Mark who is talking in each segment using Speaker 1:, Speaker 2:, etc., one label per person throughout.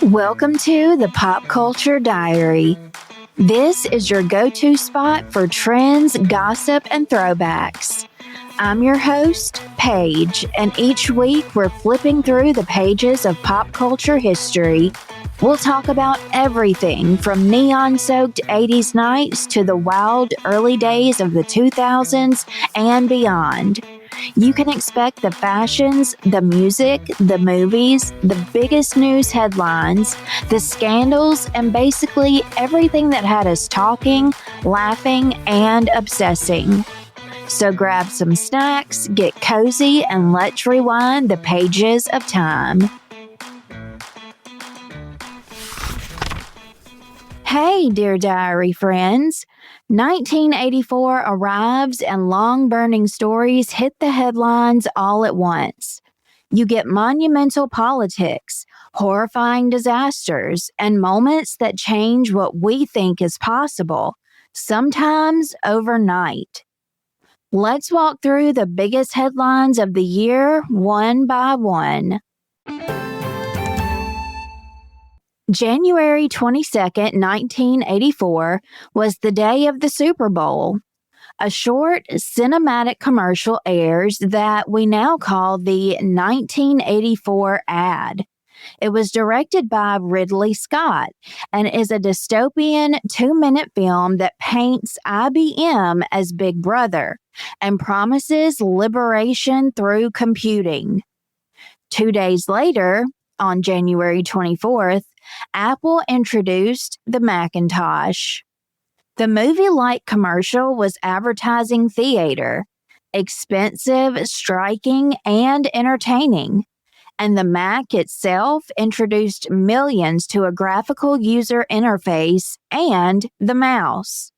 Speaker 1: Welcome to the Pop Culture Diary. This is your go-to spot for trends, gossip, and throwbacks. I'm your host, Paige, and each week we're flipping through the pages of pop culture history. We'll talk about everything from neon-soaked 80s nights to the wild early days of the 2000s and beyond. You can expect the fashions, the music, the movies, the biggest news headlines, the scandals, and basically everything that had us talking, laughing, and obsessing. So grab some snacks, get cozy, and let's rewind the pages of time. Hey, dear diary friends. 1984 arrives and long-burning stories hit the headlines all at once. You get monumental politics, horrifying disasters, and moments that change what we think is possible, sometimes overnight. Let's walk through the biggest headlines of the year one by one. January 22nd, 1984 was the day of the Super Bowl. A short cinematic commercial airs that we now call the 1984 ad. It was directed by Ridley Scott and is a dystopian 2-minute film that paints IBM as Big Brother and promises liberation through computing. 2 days later, on January 24th, Apple introduced the Macintosh. The movie-like commercial was advertising theater, expensive, striking, and entertaining. And the Mac itself introduced millions to a graphical user interface and the mouse.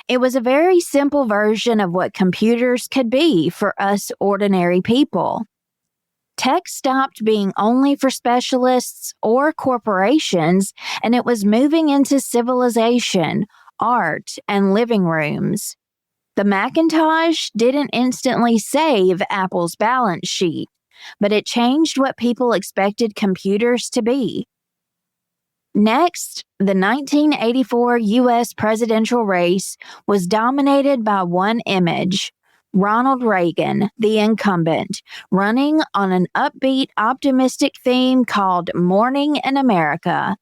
Speaker 1: It was a very simple version of what computers could be for us ordinary people. Tech stopped being only for specialists or corporations, and it was moving into civilization, art, and living rooms. The Macintosh didn't instantly save Apple's balance sheet, but it changed what people expected computers to be. Next, the 1984 U.S. presidential race was dominated by one image: Ronald Reagan, the incumbent, running on an upbeat, optimistic theme called Morning in America.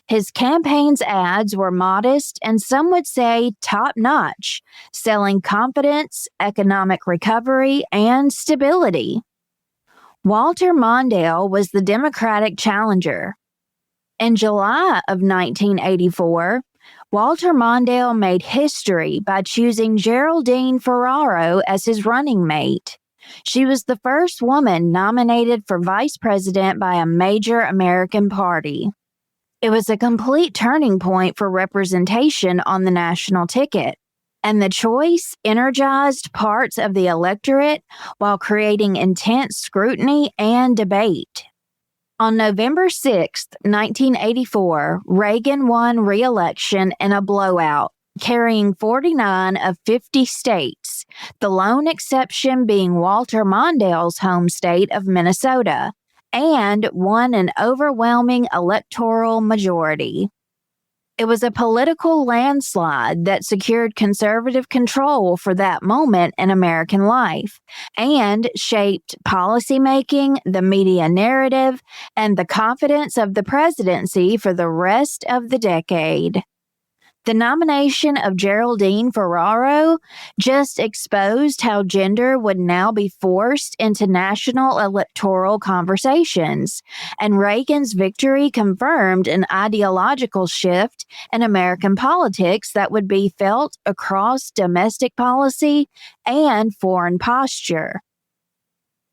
Speaker 1: His campaign's ads were modest and some would say top-notch, selling confidence, economic recovery, and stability. Walter Mondale was the Democratic challenger. In July of 1984, Walter Mondale made history by choosing Geraldine Ferraro as his running mate. She was the first woman nominated for vice president by a major American party. It was a complete turning point for representation on the national ticket, and the choice energized parts of the electorate while creating intense scrutiny and debate. On November 6, 1984, Reagan won re-election in a blowout, carrying 49 of 50 states, the lone exception being Walter Mondale's home state of Minnesota, and won an overwhelming electoral majority. It was a political landslide that secured conservative control for that moment in American life and shaped policymaking, the media narrative, and the confidence of the presidency for the rest of the decade. The nomination of Geraldine Ferraro just exposed how gender would now be forced into national electoral conversations, and Reagan's victory confirmed an ideological shift in American politics that would be felt across domestic policy and foreign posture.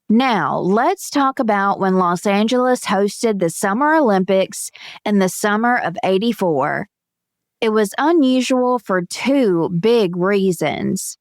Speaker 1: Now, let's talk about when Los Angeles hosted the Summer Olympics in the summer of '84. It was unusual for two big reasons.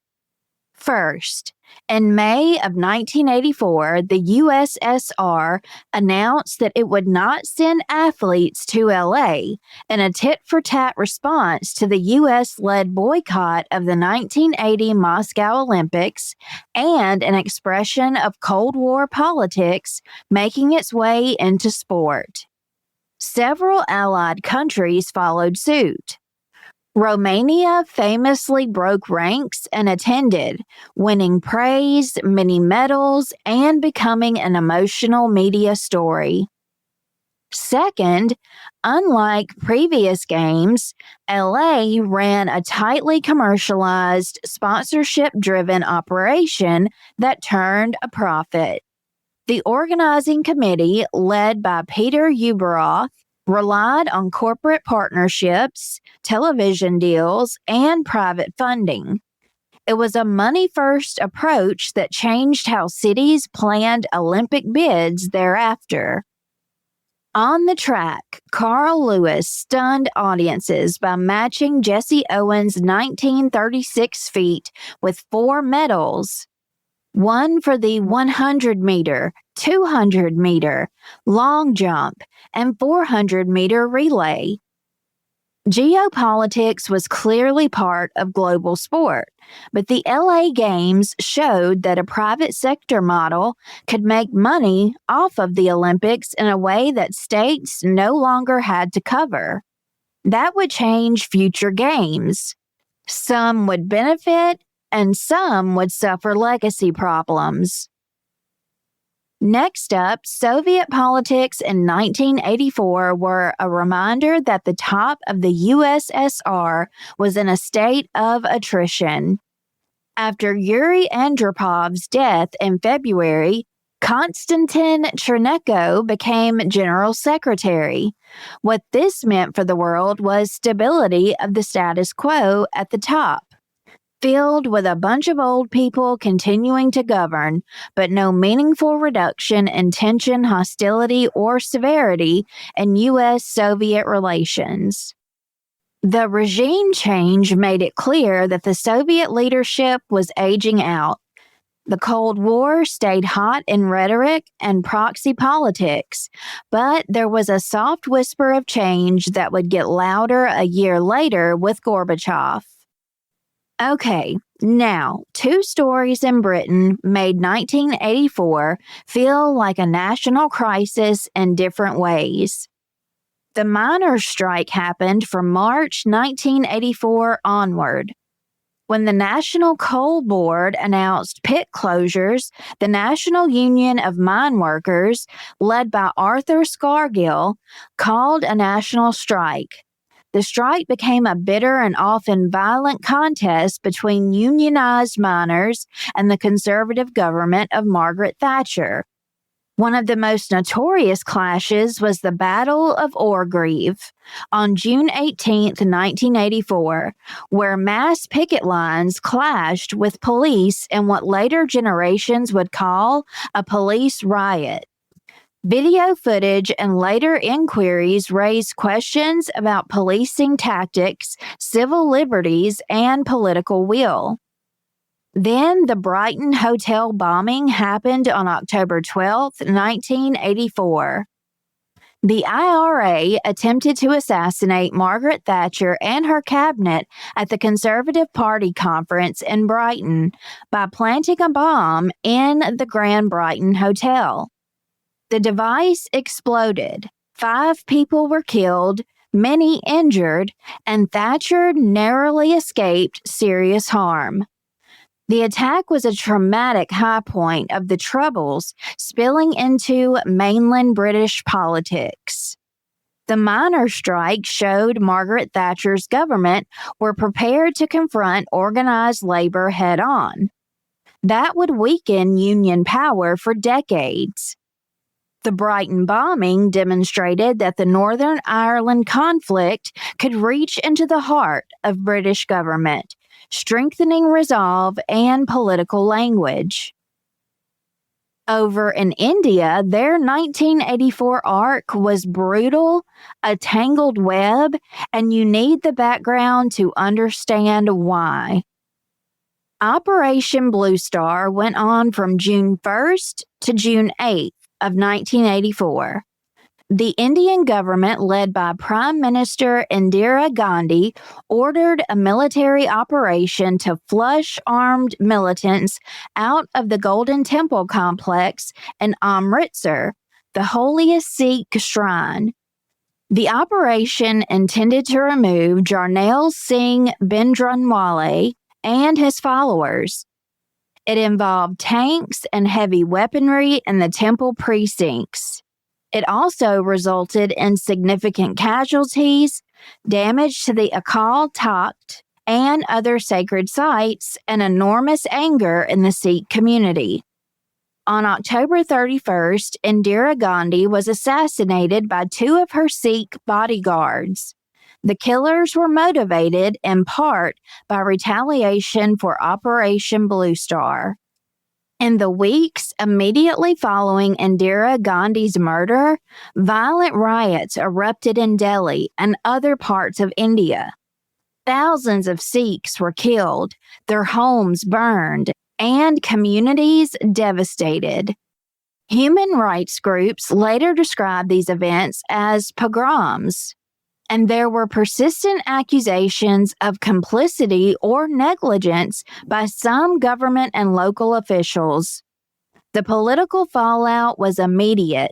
Speaker 1: First, in May of 1984, the USSR announced that it would not send athletes to LA in a tit-for-tat response to the US-led boycott of the 1980 Moscow Olympics and an expression of Cold War politics making its way into sport. Several allied countries followed suit. Romania famously broke ranks and attended, winning praise, many medals, and becoming an emotional media story. Second, unlike previous games, LA ran a tightly commercialized, sponsorship driven operation that turned a profit. The organizing committee, led by Peter Ueberroth, relied on corporate partnerships, television deals, and private funding. It was a money first approach that changed how cities planned Olympic bids thereafter. On the track, Carl Lewis stunned audiences by matching Jesse Owens' 1936 feat with 4 medals, one for the 100-meter, 200-meter, long jump, and 400-meter relay. Geopolitics was clearly part of global sport, but the LA Games showed that a private sector model could make money off of the Olympics in a way that states no longer had to cover. That would change future games. Some would benefit, and some would suffer legacy problems. Next up, Soviet politics in 1984 were a reminder that the top of the USSR was in a state of attrition. After Yuri Andropov's death in February, Konstantin Chernenko became General Secretary. What this meant for the world was stability of the status quo at the top, filled with a bunch of old people continuing to govern, but no meaningful reduction in tension, hostility, or severity in U.S.-Soviet relations. The regime change made it clear that the Soviet leadership was aging out. The Cold War stayed hot in rhetoric and proxy politics, but there was a soft whisper of change that would get louder a year later with Gorbachev. Okay, now, 2 stories in Britain made 1984 feel like a national crisis in different ways. The miners' strike happened from March 1984 onward. When the National Coal Board announced pit closures, the National Union of Mine Workers, led by Arthur Scargill, called a national strike. The strike became a bitter and often violent contest between unionized miners and the conservative government of Margaret Thatcher. One of the most notorious clashes was the Battle of Orgreave on June 18, 1984, where mass picket lines clashed with police in what later generations would call a police riot. Video footage and later inquiries raised questions about policing tactics, civil liberties, and political will. Then the Brighton Hotel bombing happened on October 12, 1984. The IRA attempted to assassinate Margaret Thatcher and her cabinet at the Conservative Party conference in Brighton by planting a bomb in the Grand Brighton Hotel. The device exploded. 5 people were killed, many injured, and Thatcher narrowly escaped serious harm. The attack was a traumatic high point of the Troubles spilling into mainland British politics. The miners' strike showed Margaret Thatcher's government were prepared to confront organized labor head-on. That would weaken union power for decades. The Brighton bombing demonstrated that the Northern Ireland conflict could reach into the heart of British government, strengthening resolve and political language. Over in India, their 1984 arc was brutal, a tangled web, and you need the background to understand why. Operation Blue Star went on from June 1st to June 8th of 1984. The Indian government, led by Prime Minister Indira Gandhi, ordered a military operation to flush armed militants out of the Golden Temple complex in Amritsar, the holiest Sikh shrine. The operation intended to remove Jarnail Singh Bhindranwale and his followers. It involved tanks and heavy weaponry in the temple precincts. It also resulted in significant casualties, damage to the Akal Takht, and other sacred sites, and enormous anger in the Sikh community. On October 31st, Indira Gandhi was assassinated by two of her Sikh bodyguards. The killers were motivated in part by retaliation for Operation Blue Star. In the weeks immediately following Indira Gandhi's murder, violent riots erupted in Delhi and other parts of India. Thousands of Sikhs were killed, their homes burned, and communities devastated. Human rights groups later described these events as pogroms, and there were persistent accusations of complicity or negligence by some government and local officials. The political fallout was immediate.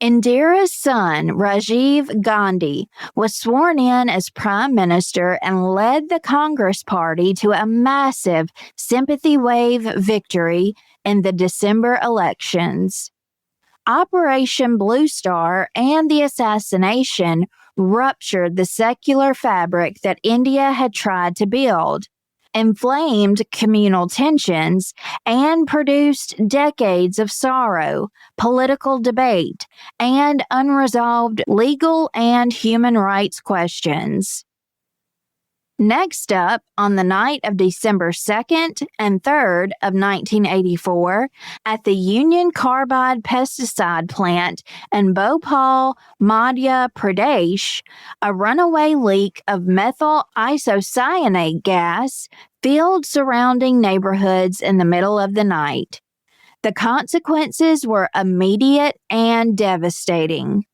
Speaker 1: Indira's son, Rajiv Gandhi, was sworn in as prime minister and led the Congress Party to a massive sympathy wave victory in the December elections. Operation Blue Star and the assassination ruptured the secular fabric that India had tried to build, inflamed communal tensions, and produced decades of sorrow, political debate, and unresolved legal and human rights questions. Next up, on the night of December 2nd and 3rd of 1984, at the Union Carbide pesticide plant in Bhopal, Madhya Pradesh, a runaway leak of methyl isocyanate gas filled surrounding neighborhoods in the middle of the night. The consequences were immediate and devastating.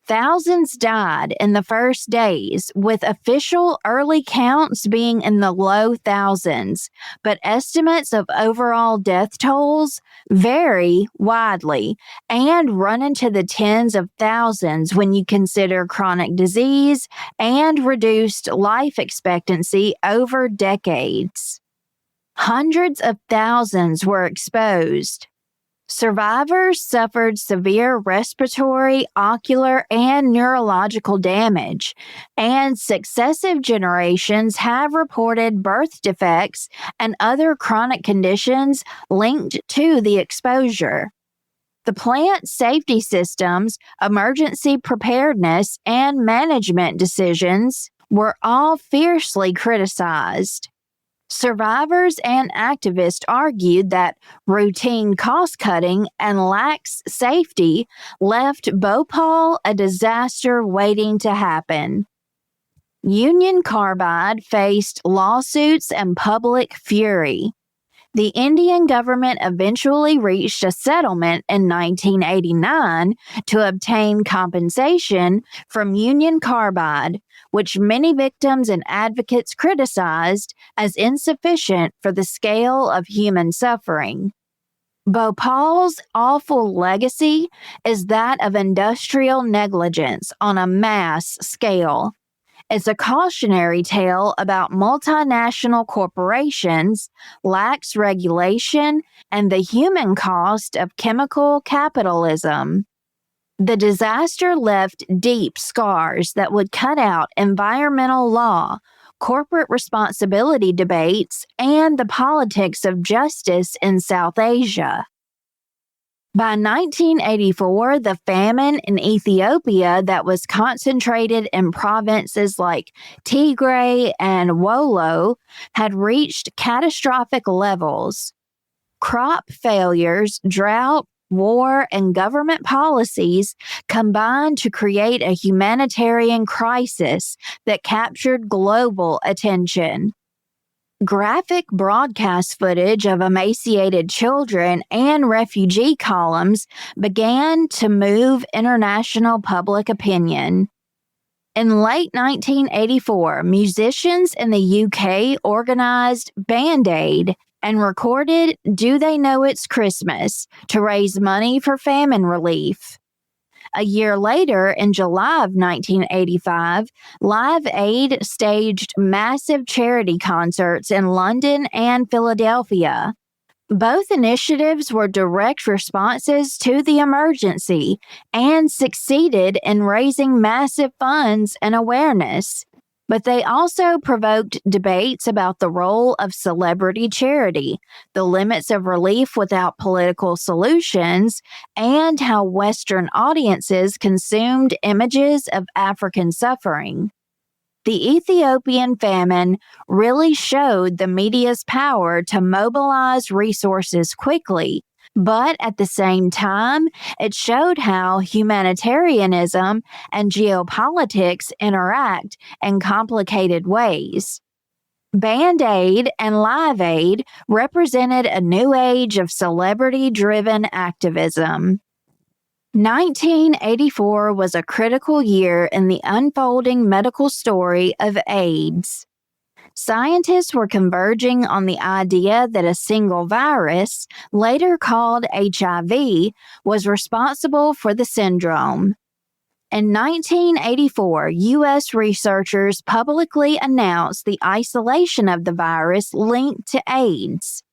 Speaker 1: Thousands died in the first days, with official early counts being in the low thousands, but estimates of overall death tolls vary widely and run into the tens of thousands when you consider chronic disease and reduced life expectancy over decades. Hundreds of thousands were exposed. Survivors suffered severe respiratory, ocular, and neurological damage, and successive generations have reported birth defects and other chronic conditions linked to the exposure. The plant's safety systems, emergency preparedness, and management decisions were all fiercely criticized. Survivors and activists argued that routine cost-cutting and lax safety left Bhopal a disaster waiting to happen. Union Carbide faced lawsuits and public fury. The Indian government eventually reached a settlement in 1989 to obtain compensation from Union Carbide, which many victims and advocates criticized as insufficient for the scale of human suffering. Bhopal's awful legacy is that of industrial negligence on a mass scale. It's a cautionary tale about multinational corporations, lax regulation, and the human cost of chemical capitalism. The disaster left deep scars that would cut out environmental law, corporate responsibility debates, and the politics of justice in South Asia. By 1984, the famine in Ethiopia that was concentrated in provinces like Tigray and Wollo had reached catastrophic levels. Crop failures, drought, war, and government policies combined to create a humanitarian crisis that captured global attention. Graphic broadcast footage of emaciated children and refugee columns began to move international public opinion. In late 1984, musicians in the UK organized Band Aid and recorded Do They Know It's Christmas to raise money for famine relief. A year later, in July of 1985, Live Aid staged massive charity concerts in London and Philadelphia. Both initiatives were direct responses to the emergency and succeeded in raising massive funds and awareness. But they also provoked debates about the role of celebrity charity, the limits of relief without political solutions, and how Western audiences consumed images of African suffering. The Ethiopian famine really showed the media's power to mobilize resources quickly, but at the same time, it showed how humanitarianism and geopolitics interact in complicated ways. Band Aid and Live Aid represented a new age of celebrity-driven activism. 1984 was a critical year in the unfolding medical story of AIDS. Scientists were converging on the idea that a single virus, later called HIV, was responsible for the syndrome. In 1984, U.S. researchers publicly announced the isolation of the virus linked to AIDS.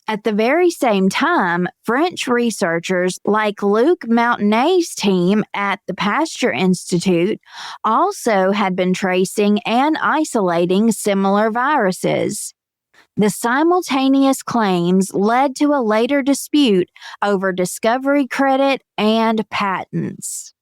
Speaker 1: At the very same time, French researchers like Luc Mountain's team at the Pasteur Institute also had been tracing and isolating similar viruses. The simultaneous claims led to a later dispute over discovery credit and patents.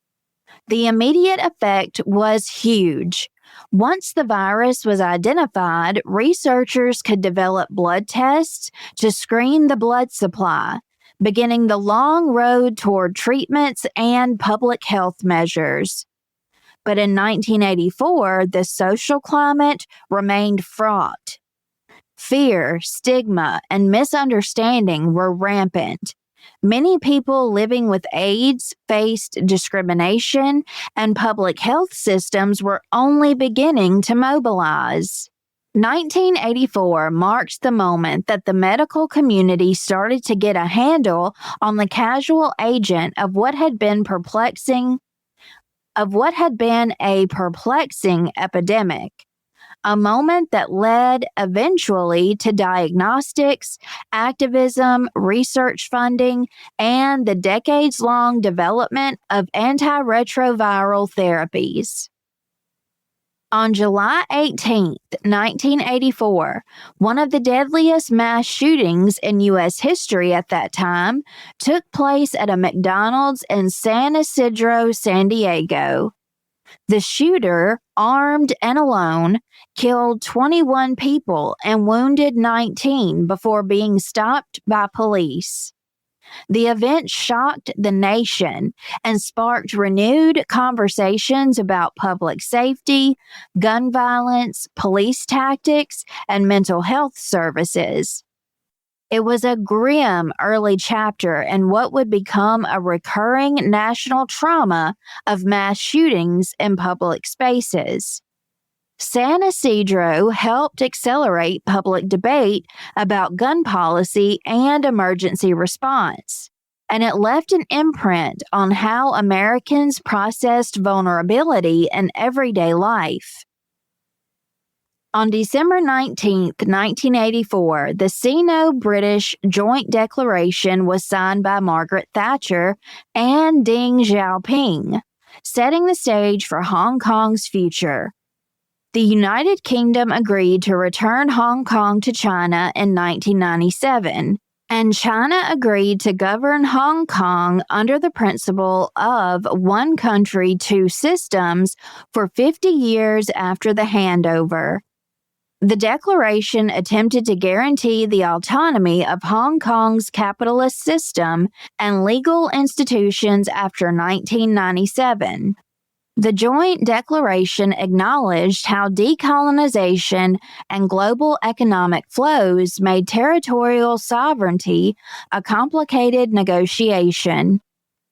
Speaker 1: The immediate effect was huge. Once the virus was identified, researchers could develop blood tests to screen the blood supply, beginning the long road toward treatments and public health measures. But in 1984, the social climate remained fraught. Fear, stigma, and misunderstanding were rampant. Many people living with AIDS faced discrimination, and public health systems were only beginning to mobilize. 1984 marked the moment that the medical community started to get a handle on the causal agent of what had been a perplexing epidemic. A moment that led eventually to diagnostics, activism, research funding, and the decades-long development of antiretroviral therapies. On July 18, 1984, one of the deadliest mass shootings in U.S. history at that time took place at a McDonald's in San Isidro, San Diego. The shooter, armed and alone, killed 21 people and wounded 19 before being stopped by police. The event shocked the nation and sparked renewed conversations about public safety, gun violence, police tactics, and mental health services. It was a grim early chapter in what would become a recurring national trauma of mass shootings in public spaces. San Isidro helped accelerate public debate about gun policy and emergency response, and it left an imprint on how Americans processed vulnerability in everyday life. On December 19, 1984, the Sino-British Joint Declaration was signed by Margaret Thatcher and Deng Xiaoping, setting the stage for Hong Kong's future. The United Kingdom agreed to return Hong Kong to China in 1997, and China agreed to govern Hong Kong under the principle of one country, two systems for 50 years after the handover. The declaration attempted to guarantee the autonomy of Hong Kong's capitalist system and legal institutions after 1997. The Joint Declaration acknowledged how decolonization and global economic flows made territorial sovereignty a complicated negotiation.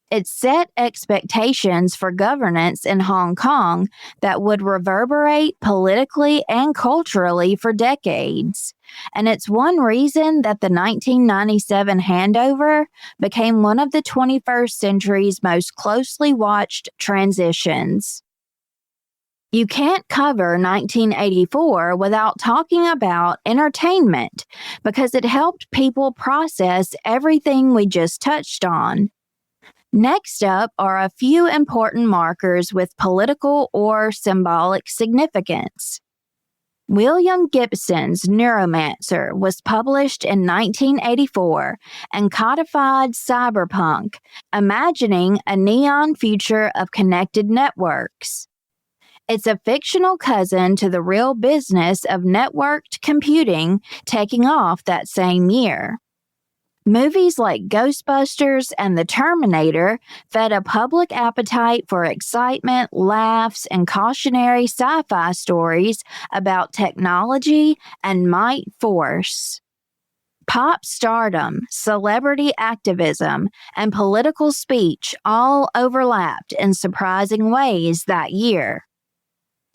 Speaker 1: It set expectations for governance in Hong Kong that would reverberate politically and culturally for decades. And it's one reason that the 1997 handover became one of the 21st century's most closely watched transitions. You can't cover 1984 without talking about entertainment because it helped people process everything we just touched on. Next up are a few important markers with political or symbolic significance. William Gibson's Neuromancer was published in 1984 and codified cyberpunk, imagining a neon future of connected networks. It's a fictional cousin to the real business of networked computing taking off that same year. Movies like Ghostbusters and The Terminator fed a public appetite for excitement, laughs, and cautionary sci-fi stories about technology and might force. Pop stardom, celebrity activism, and political speech all overlapped in surprising ways that year.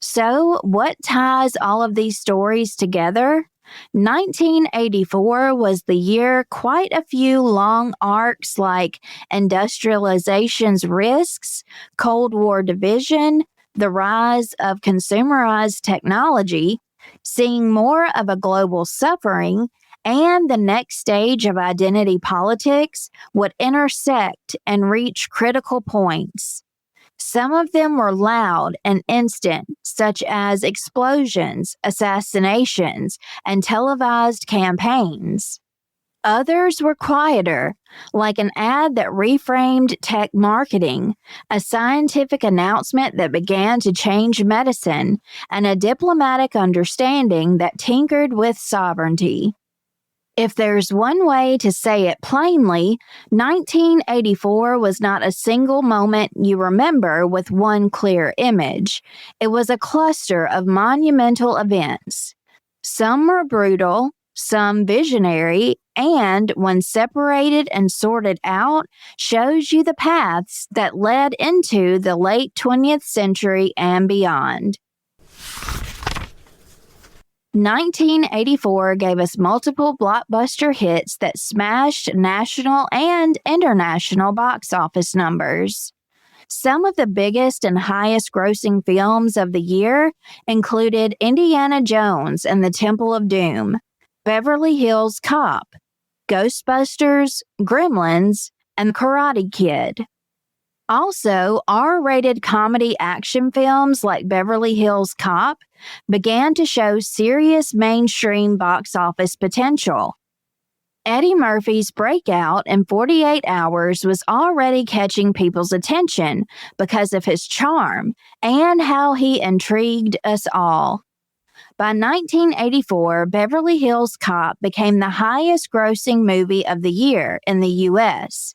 Speaker 1: So, what ties all of these stories together? 1984 was the year quite a few long arcs like industrialization's risks, Cold War division, the rise of consumerized technology, seeing more of a global suffering, and the next stage of identity politics would intersect and reach critical points. Some of them were loud and instant, such as explosions, assassinations, and televised campaigns. Others were quieter, like an ad that reframed tech marketing, a scientific announcement that began to change medicine, and a diplomatic understanding that tinkered with sovereignty. If there's one way to say it plainly, 1984 was not a single moment you remember with one clear image. It was a cluster of monumental events. Some were brutal, some visionary, and when separated and sorted out, shows you the paths that led into the late 20th century and beyond. 1984 gave us multiple blockbuster hits that smashed national and international box office numbers. Some of the biggest and highest grossing films of the year included Indiana Jones and the Temple of Doom, Beverly Hills Cop, Ghostbusters, Gremlins, and Karate Kid. Also, R-rated comedy action films like Beverly Hills Cop began to show serious mainstream box office potential. Eddie Murphy's breakout in 48 Hours was already catching people's attention because of his charm and how he intrigued us all. By 1984, Beverly Hills Cop became the highest grossing movie of the year in the U.S.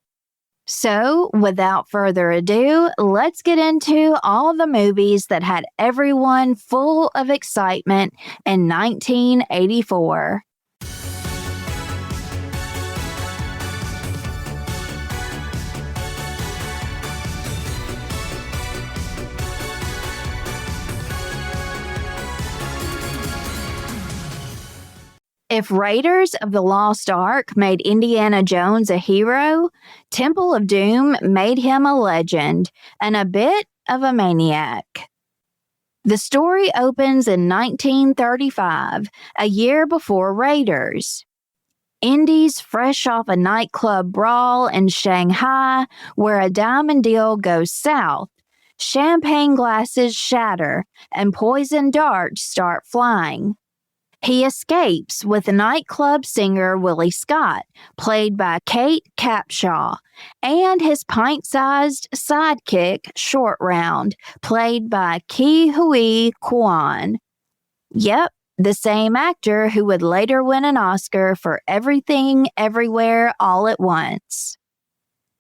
Speaker 1: So, without further ado, let's get into all the movies that had everyone full of excitement in 1984. If Raiders of the Lost Ark made Indiana Jones a hero, Temple of Doom made him a legend and a bit of a maniac. The story opens in 1935, a year before Raiders. Indy's fresh off a nightclub brawl in Shanghai where a diamond deal goes south. Champagne glasses shatter and poison darts start flying. He escapes with nightclub singer Willie Scott, played by Kate Capshaw, and his pint-sized sidekick Short Round, played by Ke Huy Quan. Yep, the same actor who would later win an Oscar for Everything, Everywhere, All at Once.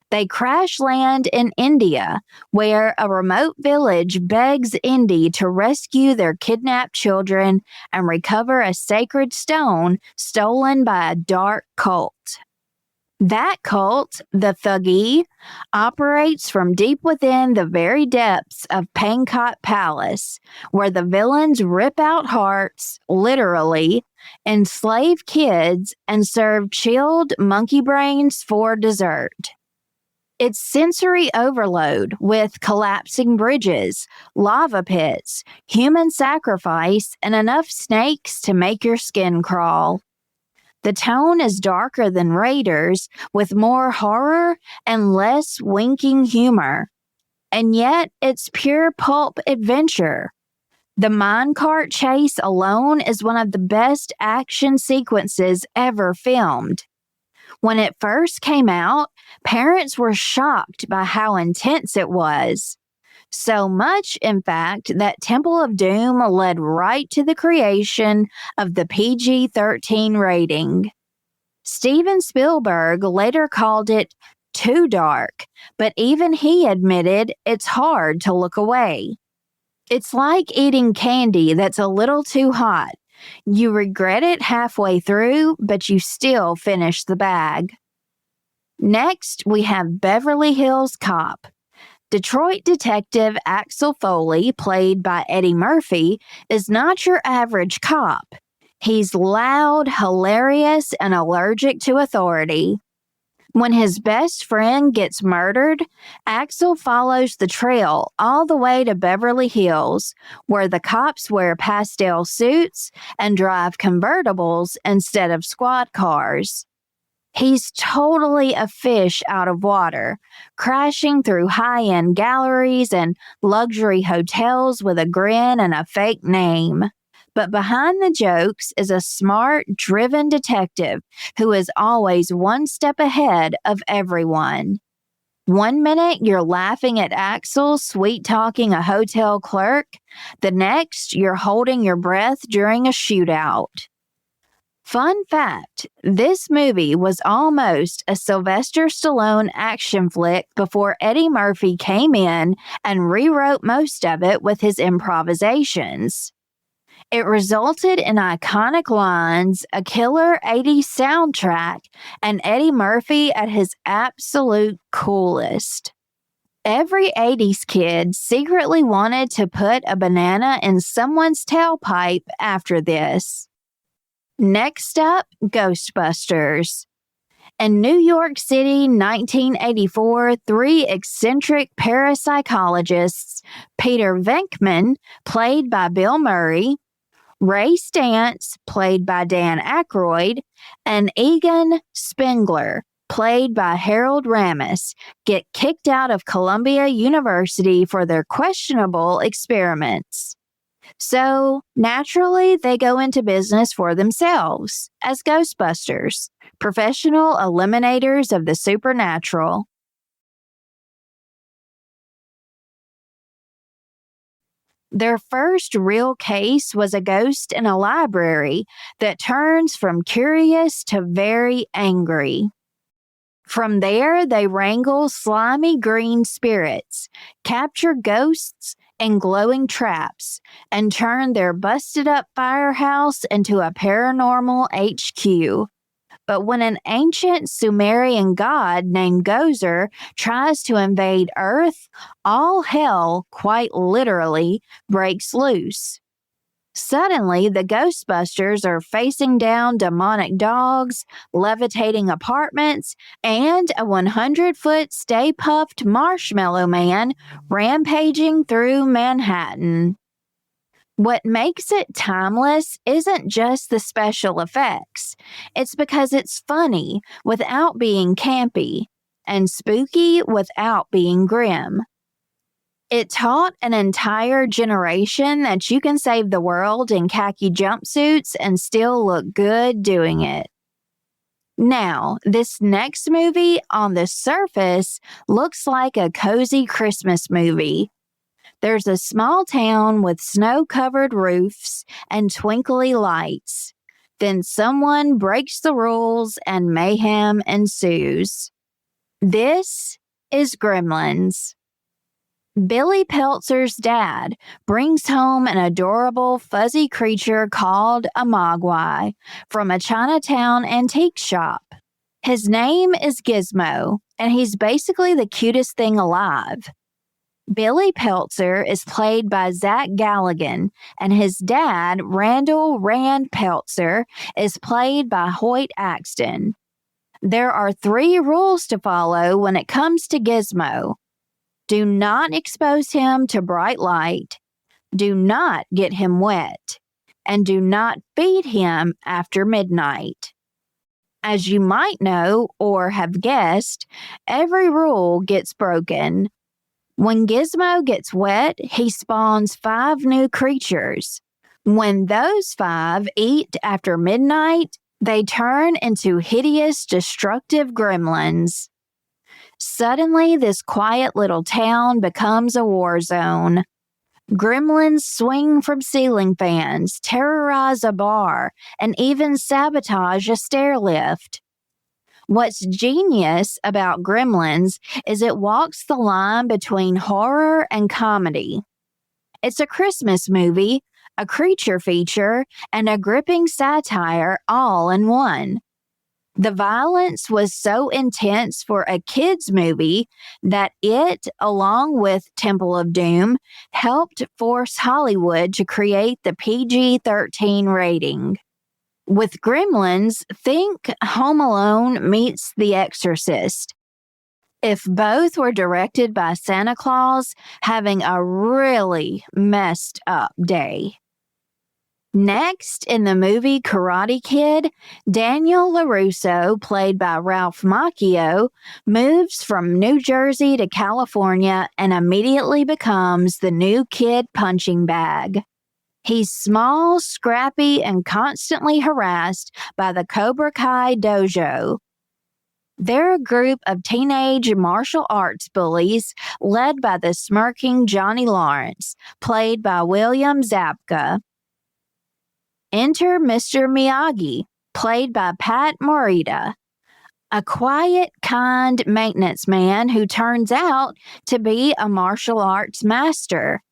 Speaker 1: They crash land in India, where a remote village begs Indy to rescue their kidnapped children and recover a sacred stone stolen by a dark cult. That cult, the Thuggee, operates from deep within the very depths of Pankot Palace, where the villains rip out hearts, literally, enslave kids, and serve chilled monkey brains for dessert. It's sensory overload with collapsing bridges, lava pits, human sacrifice, and enough snakes to make your skin crawl. The tone is darker than Raiders, with more horror and less winking humor. And yet, it's pure pulp adventure. The minecart chase alone is one of the best action sequences ever filmed. When it first came out, parents were shocked by how intense it was. So much, in fact, that Temple of Doom led right to the creation of the PG-13 rating. Steven Spielberg later called it too dark, but even he admitted it's hard to look away. It's like eating candy that's a little too hot. You regret it halfway through, but you still finish the bag. Next, we have Beverly Hills Cop. Detroit detective Axel Foley, played by Eddie Murphy, is not your average cop. He's loud, hilarious, and allergic to authority. When his best friend gets murdered, Axel follows the trail all the way to Beverly Hills, where the cops wear pastel suits and drive convertibles instead of squad cars. He's totally a fish out of water, crashing through high-end galleries and luxury hotels with a grin and a fake name. But behind the jokes is a smart, driven detective who is always one step ahead of everyone. One minute you're laughing at Axel sweet-talking a hotel clerk, the next you're holding your breath during a shootout. Fun fact, this movie was almost a Sylvester Stallone action flick before Eddie Murphy came in and rewrote most of it with his improvisations. It resulted in iconic lines, a killer 80s soundtrack, and Eddie Murphy at his absolute coolest. Every 80s kid secretly wanted to put a banana in someone's tailpipe after this. Next up, Ghostbusters. In New York City, 1984, three eccentric parapsychologists, Peter Venkman, played by Bill Murray, Ray Stantz, played by Dan Aykroyd, and Egon Spengler, played by Harold Ramis, get kicked out of Columbia University for their questionable experiments. So, naturally, they go into business for themselves as Ghostbusters, professional eliminators of the supernatural. Their first real case was a ghost in a library that turns from curious to very angry. From there, they wrangle slimy green spirits, capture ghosts and glowing traps, and turn their busted-up firehouse into a paranormal HQ. But when an ancient Sumerian god named Gozer tries to invade Earth, all hell, quite literally, breaks loose. Suddenly, the Ghostbusters are facing down demonic dogs, levitating apartments, and a 100-foot Stay Puft Marshmallow Man rampaging through Manhattan. What makes it timeless isn't just the special effects. It's because it's funny without being campy, and spooky without being grim. It taught an entire generation that you can save the world in khaki jumpsuits and still look good doing it. Now, this next movie on the surface looks like a cozy Christmas movie. There's a small town with snow-covered roofs and twinkly lights. Then someone breaks the rules and mayhem ensues. This is Gremlins. Billy Peltzer's dad brings home an adorable fuzzy creature called a mogwai from a Chinatown antique shop. His name is Gizmo, and he's basically the cutest thing alive. Billy Peltzer is played by Zach Galligan, and his dad, Randall Rand Peltzer, is played by Hoyt Axton. There are 3 rules to follow when it comes to Gizmo. Do not expose him to bright light, do not get him wet, and do not feed him after midnight. As you might know or have guessed, every rule gets broken. When Gizmo gets wet, he spawns 5 new creatures. When those 5 eat after midnight, they turn into hideous, destructive gremlins. Suddenly, this quiet little town becomes a war zone. Gremlins swing from ceiling fans, terrorize a bar, and even sabotage a stair lift. What's genius about Gremlins is it walks the line between horror and comedy. It's a Christmas movie, a creature feature, and a gripping satire all in one. The violence was so intense for a kids' movie that it, along with Temple of Doom, helped force Hollywood to create the PG-13 rating. With Gremlins, think Home Alone meets The Exorcist. If both were directed by Santa Claus, having a really messed up day. Next, in the movie Karate Kid, Daniel LaRusso, played by Ralph Macchio, moves from New Jersey to California and immediately becomes the new kid punching bag. He's small, scrappy, and constantly harassed by the Cobra Kai dojo. They're a group of teenage martial arts bullies led by the smirking Johnny Lawrence, played by William Zabka. Enter Mr. Miyagi, played by Pat Morita, a quiet, kind maintenance man who turns out to be a martial arts master.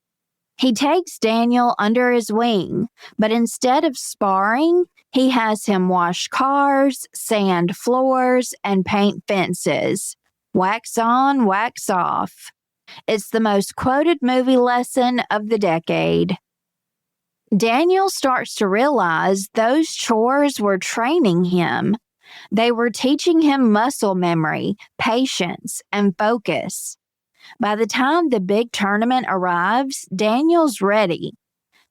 Speaker 1: He takes Daniel under his wing, but instead of sparring, he has him wash cars, sand floors, and paint fences. Wax on, wax off. It's the most quoted movie lesson of the decade. Daniel starts to realize those chores were training him. They were teaching him muscle memory, patience, and focus. By the time the big tournament arrives, Daniel's ready.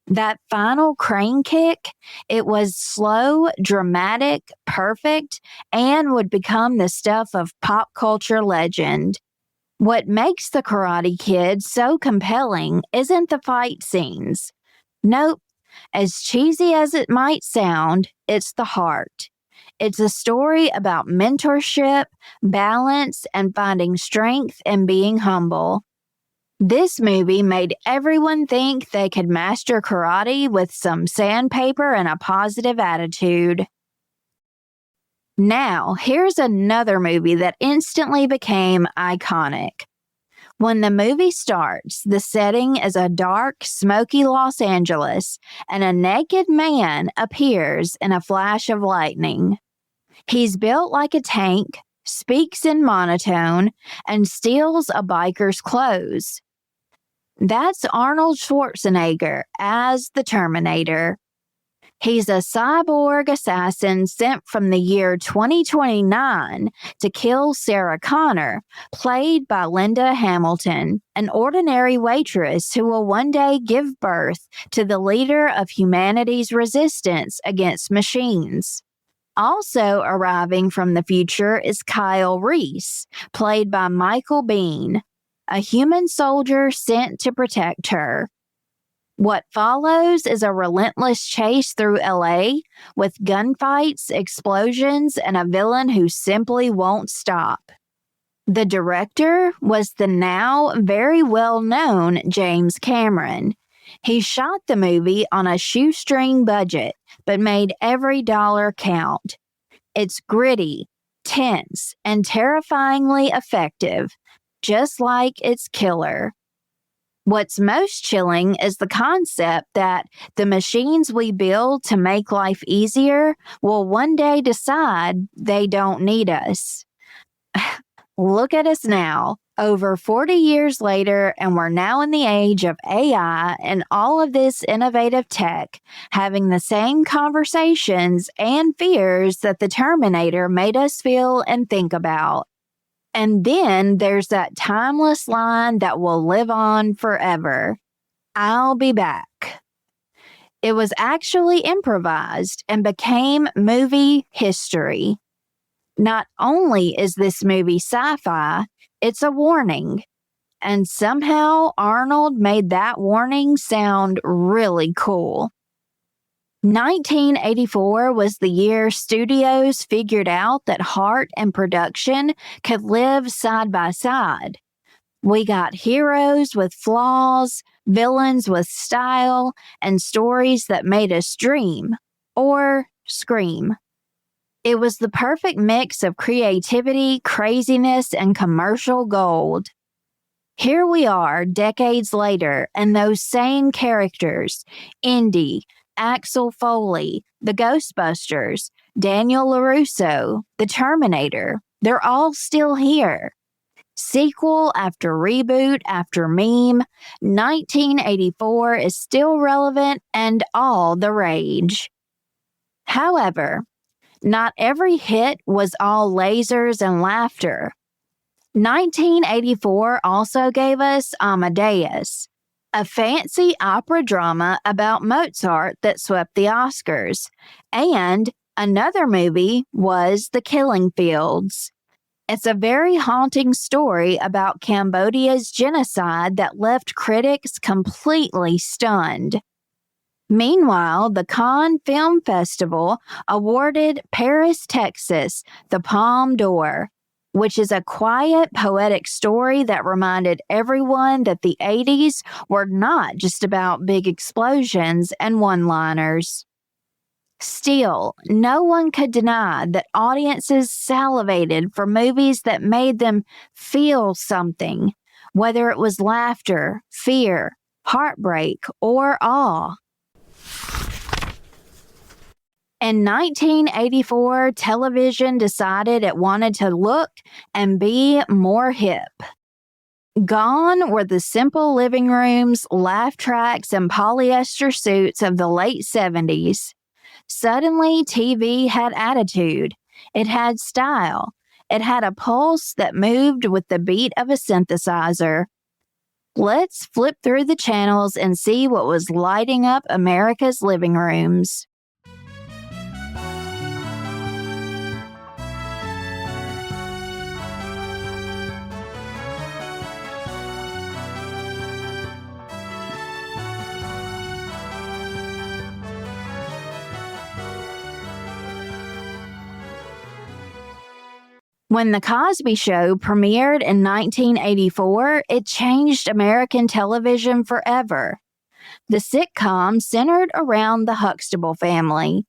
Speaker 1: That final crane kick, it was slow, dramatic, perfect, and would become the stuff of pop culture legend. What makes The Karate Kid so compelling isn't the fight scenes. Nope, as cheesy as it might sound, it's the heart. It's a story about mentorship, balance, and finding strength and being humble. This movie made everyone think they could master karate with some sandpaper and a positive attitude. Now, here's another movie that instantly became iconic. When the movie starts, the setting is a dark, smoky Los Angeles, and a naked man appears in a flash of lightning. He's built like a tank, speaks in monotone, and steals a biker's clothes. That's Arnold Schwarzenegger as the Terminator. He's a cyborg assassin sent from the year 2029 to kill Sarah Connor, played by Linda Hamilton, an ordinary waitress who will one day give birth to the leader of humanity's resistance against machines. Also arriving from the future is Kyle Reese, played by Michael Biehn, a human soldier sent to protect her. What follows is a relentless chase through LA with gunfights, explosions, and a villain who simply won't stop. The director was the now very well-known James Cameron. He shot the movie on a shoestring budget, but made every dollar count. It's gritty, tense, and terrifyingly effective, just like its killer. What's most chilling is the concept that the machines we build to make life easier will one day decide they don't need us. Look at us now, over 40 years later, and we're now in the age of AI and all of this innovative tech, having the same conversations and fears that the Terminator made us feel and think about. And then there's that timeless line that will live on forever. I'll be back. It was actually improvised and became movie history. Not only is this movie sci-fi, it's a warning. And somehow Arnold made that warning sound really cool. 1984 was the year studios figured out that heart and production could live side by side. We got heroes with flaws, villains with style, and stories that made us dream or scream. It was the perfect mix of creativity, craziness, and commercial gold. Here we are, decades later, and those same characters, Indy, Axel Foley, the Ghostbusters, Daniel LaRusso, the Terminator, they're all still here. Sequel after reboot after meme, 1984 is still relevant and all the rage. However, not every hit was all lasers and laughter. 1984 also gave us Amadeus, a fancy opera drama about Mozart that swept the Oscars, and another movie was The Killing Fields. It's a very haunting story about Cambodia's genocide that left critics completely stunned. Meanwhile, the Cannes Film Festival awarded Paris, Texas, the Palme d'Or, which is a quiet, poetic story that reminded everyone that the 80s were not just about big explosions and one-liners. Still, no one could deny that audiences salivated for movies that made them feel something, whether it was laughter, fear, heartbreak, or awe. In 1984, television decided it wanted to look and be more hip. Gone were the simple living rooms, laugh tracks, and polyester suits of the late 70s. Suddenly, TV had attitude. It had style. It had a pulse that moved with the beat of a synthesizer. Let's flip through the channels and see what was lighting up America's living rooms. When The Cosby Show premiered in 1984, it changed American television forever. The sitcom centered around the Huxtable family.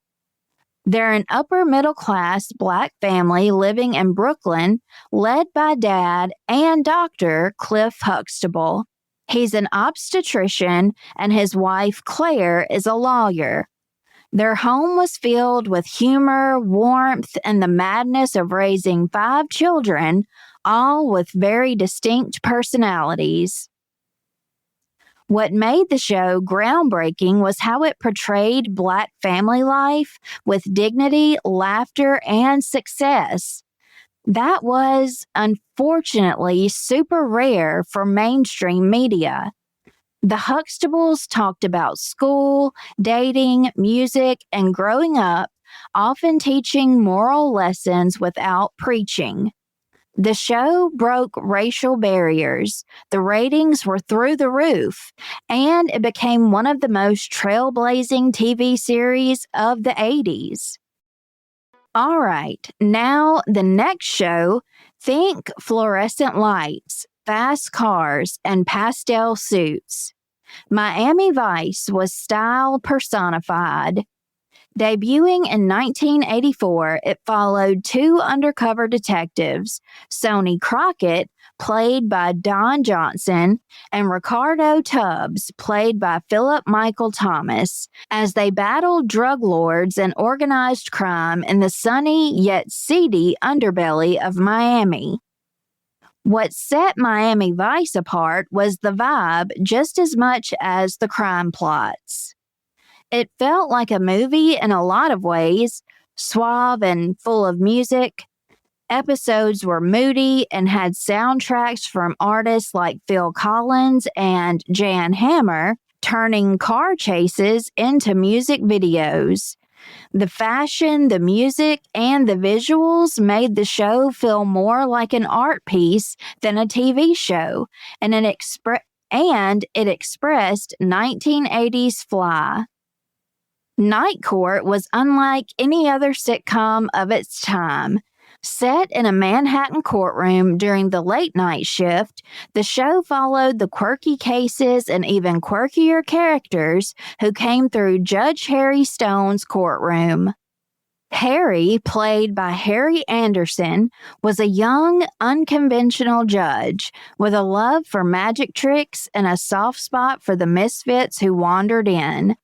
Speaker 1: They're an upper-middle-class Black family living in Brooklyn, led by Dad and Dr. Cliff Huxtable. He's an obstetrician, and his wife, Claire, is a lawyer. Their home was filled with humor, warmth, and the madness of raising 5 children, all with very distinct personalities. What made the show groundbreaking was how it portrayed Black family life with dignity, laughter, and success. That was, unfortunately, super rare for mainstream media. The Huxtables talked about school, dating, music, and growing up, often teaching moral lessons without preaching. The show broke racial barriers, the ratings were through the roof, and it became one of the most trailblazing TV series of the 80s. All right, now the next show, think fluorescent lights, fast cars, and pastel suits. Miami Vice was style personified. Debuting in 1984, it followed two undercover detectives, Sonny Crockett, played by Don Johnson, and Ricardo Tubbs, played by Philip Michael Thomas, as they battled drug lords and organized crime in the sunny yet seedy underbelly of Miami. What set Miami Vice apart was the vibe just as much as the crime plots. It felt like a movie in a lot of ways, suave and full of music. Episodes were moody and had soundtracks from artists like Phil Collins and Jan Hammer, turning car chases into music videos. The fashion, the music, and the visuals made the show feel more like an art piece than a TV show, and it expressed 1980s fly. Night Court was unlike any other sitcom of its time. Set in a Manhattan courtroom during the late-night shift, the show followed the quirky cases and even quirkier characters who came through Judge Harry Stone's courtroom. Harry, played by Harry Anderson, was a young, unconventional judge with a love for magic tricks and a soft spot for the misfits who wandered in.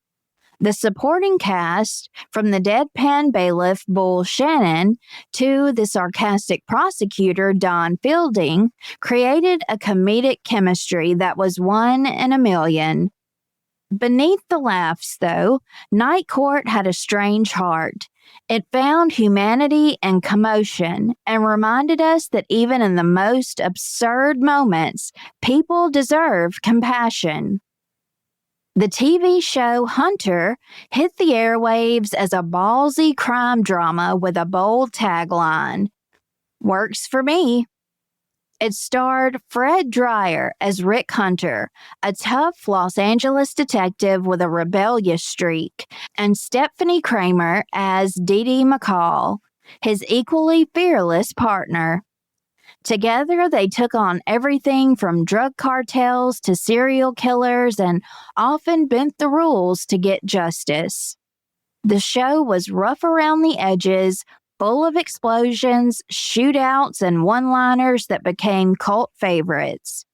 Speaker 1: The supporting cast, from the deadpan bailiff Bull Shannon to the sarcastic prosecutor Don Fielding, created a comedic chemistry that was one in a million. Beneath the laughs, though, Night Court had a strange heart. It found humanity and commotion and reminded us that even in the most absurd moments, people deserve compassion. The TV show Hunter hit the airwaves as a ballsy crime drama with a bold tagline, "Works for me." It starred Fred Dreyer as Rick Hunter, a tough Los Angeles detective with a rebellious streak, and Stephanie Kramer as Dee Dee McCall, his equally fearless partner. Together, they took on everything from drug cartels to serial killers and often bent the rules to get justice. The show was rough around the edges, full of explosions, shootouts, and one-liners that became cult favorites.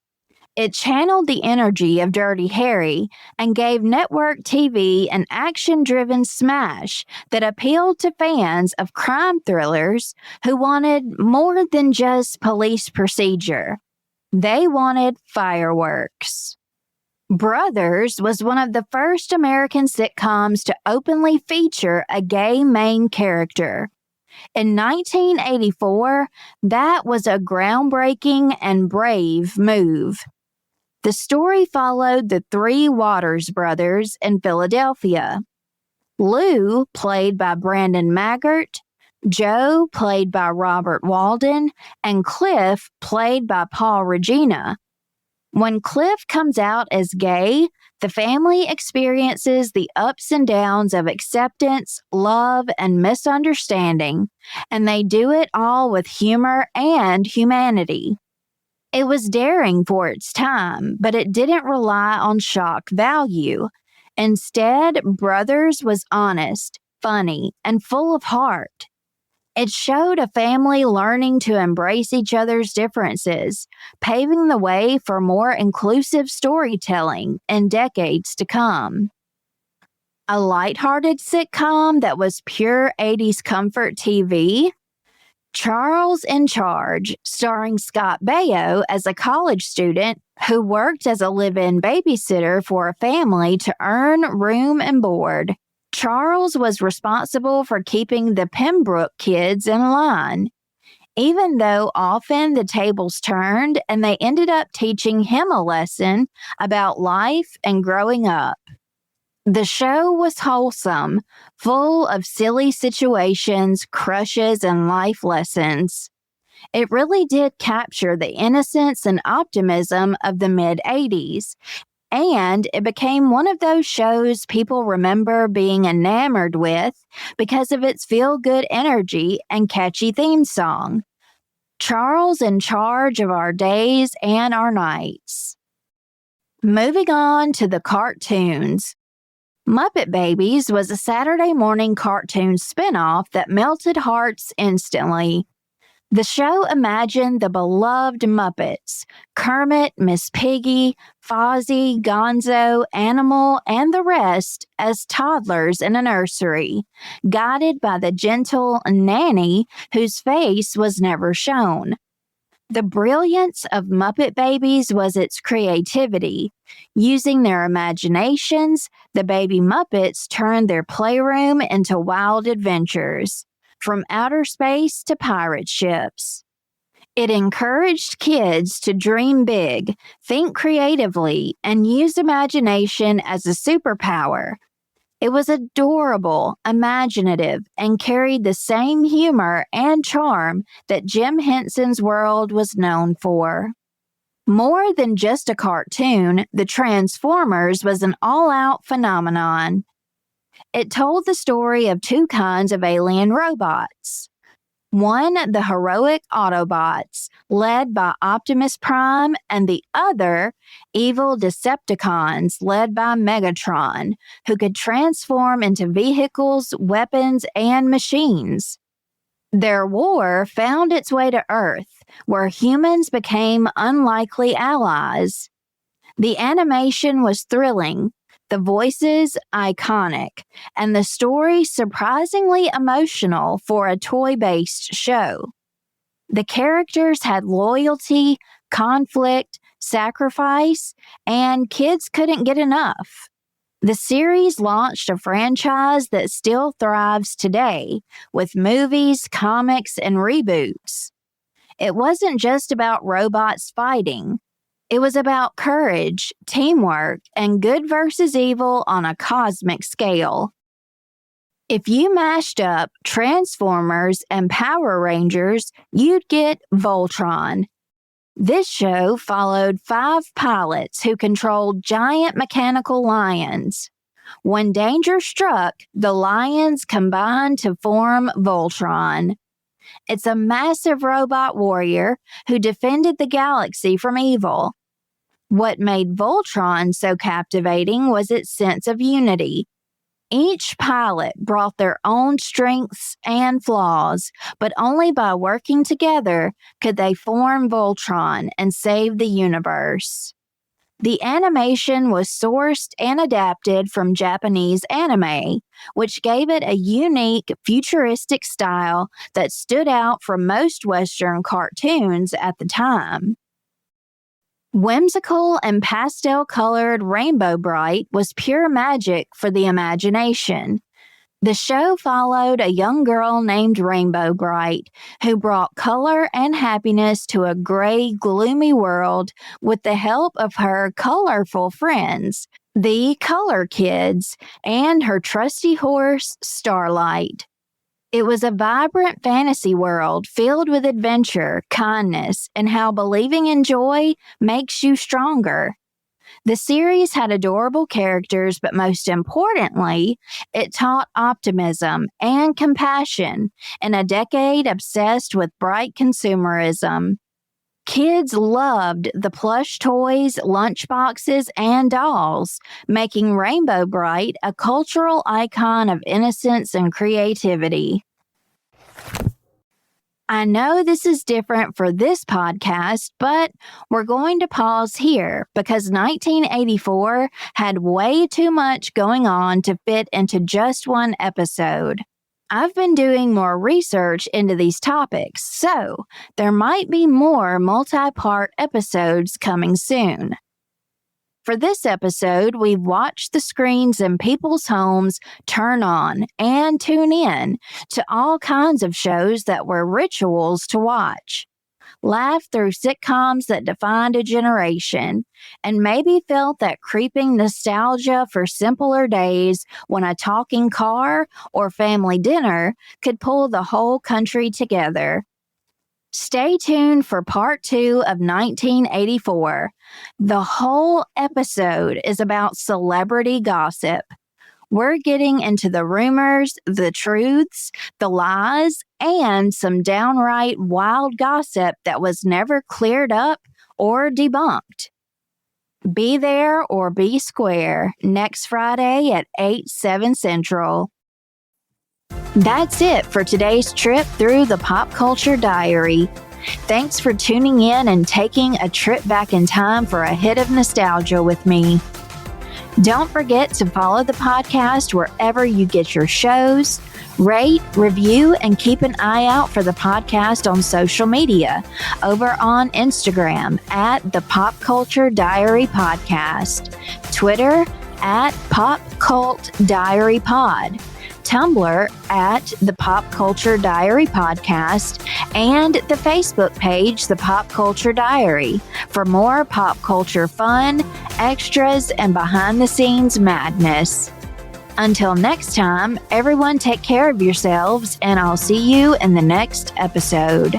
Speaker 1: It channeled the energy of Dirty Harry and gave network TV an action-driven smash that appealed to fans of crime thrillers who wanted more than just police procedure. They wanted fireworks. Brothers was one of the first American sitcoms to openly feature a gay main character. In 1984, that was a groundbreaking and brave move. The story followed the three Waters brothers in Philadelphia. Lou, played by Brandon Maggart, Joe, played by Robert Walden, and Cliff, played by Paul Regina. When Cliff comes out as gay, the family experiences the ups and downs of acceptance, love, and misunderstanding, and they do it all with humor and humanity. It was daring for its time, but it didn't rely on shock value. Instead, Brothers was honest, funny, and full of heart. It showed a family learning to embrace each other's differences, paving the way for more inclusive storytelling in decades to come. A lighthearted sitcom that was pure 80s comfort TV? Charles in Charge, starring Scott Baio as a college student who worked as a live-in babysitter for a family to earn room and board. Charles was responsible for keeping the Pembroke kids in line, even though often the tables turned and they ended up teaching him a lesson about life and growing up. The show was wholesome, full of silly situations, crushes, and life lessons. It really did capture the innocence and optimism of the mid-'80s, and it became one of those shows people remember being enamored with because of its feel-good energy and catchy theme song. Charles in Charge of our days and our nights. Moving on to the cartoons. Muppet Babies was a Saturday morning cartoon spinoff that melted hearts instantly. The show imagined the beloved Muppets, Kermit, Miss Piggy, Fozzie, Gonzo, Animal, and the rest as toddlers in a nursery, guided by the gentle nanny whose face was never shown. The brilliance of Muppet Babies was its creativity. Using their imaginations, the baby Muppets turned their playroom into wild adventures, from outer space to pirate ships. It encouraged kids to dream big, think creatively, and use imagination as a superpower. It was adorable, imaginative, and carried the same humor and charm that Jim Henson's world was known for. More than just a cartoon, The Transformers was an all-out phenomenon. It told the story of two kinds of alien robots. One, the heroic Autobots, led by Optimus Prime, and the other, evil Decepticons, led by Megatron, who could transform into vehicles, weapons, and machines. Their war found its way to Earth, where humans became unlikely allies. The animation was thrilling, the voices iconic, and the story surprisingly emotional for a toy-based show. The characters had loyalty, conflict, sacrifice, and kids couldn't get enough. The series launched a franchise that still thrives today, with movies, comics, and reboots. It wasn't just about robots fighting. It was about courage, teamwork, and good versus evil on a cosmic scale. If you mashed up Transformers and Power Rangers, you'd get Voltron. This show followed 5 pilots who controlled giant mechanical lions. When danger struck, the lions combined to form Voltron. It's a massive robot warrior who defended the galaxy from evil. What made Voltron so captivating was its sense of unity. Each pilot brought their own strengths and flaws, but only by working together could they form Voltron and save the universe. The animation was sourced and adapted from Japanese anime, which gave it a unique, futuristic style that stood out from most Western cartoons at the time. Whimsical and pastel-colored Rainbow Bright was pure magic for the imagination. The show followed a young girl named Rainbow Bright, who brought color and happiness to a gray, gloomy world with the help of her colorful friends, the Color Kids, and her trusty horse, Starlight. It was a vibrant fantasy world filled with adventure, kindness, and how believing in joy makes you stronger. The series had adorable characters, but most importantly, it taught optimism and compassion in a decade obsessed with bright consumerism. Kids loved the plush toys, lunchboxes, and dolls, making Rainbow Bright a cultural icon of innocence and creativity. I know this is different for this podcast, but we're going to pause here because 1984 had way too much going on to fit into just one episode. I've been doing more research into these topics, so there might be more multi-part episodes coming soon. For this episode, we've watched the screens in people's homes turn on and tune in to all kinds of shows that were rituals to watch. Laughed through sitcoms that defined a generation, and maybe felt that creeping nostalgia for simpler days when a talking car or family dinner could pull the whole country together. Stay tuned for part 2 of 1984. The whole episode is about celebrity gossip. We're getting into the rumors, the truths, the lies, and some downright wild gossip that was never cleared up or debunked. Be there or be square next Friday at 8/7 Central. That's it for today's trip through the Pop Culture Diary. Thanks for tuning in and taking a trip back in time for a hit of nostalgia with me. Don't forget to follow the podcast wherever you get your shows, rate, review, and keep an eye out for the podcast on social media over on Instagram at ThePopCultureDiary Podcast, Twitter at PopCultDiaryPod, Tumblr at The Pop Culture Diary Podcast, and the Facebook page, The Pop Culture Diary, for more pop culture fun, extras, and behind-the-scenes madness. Until next time, everyone take care of yourselves, and I'll see you in the next episode.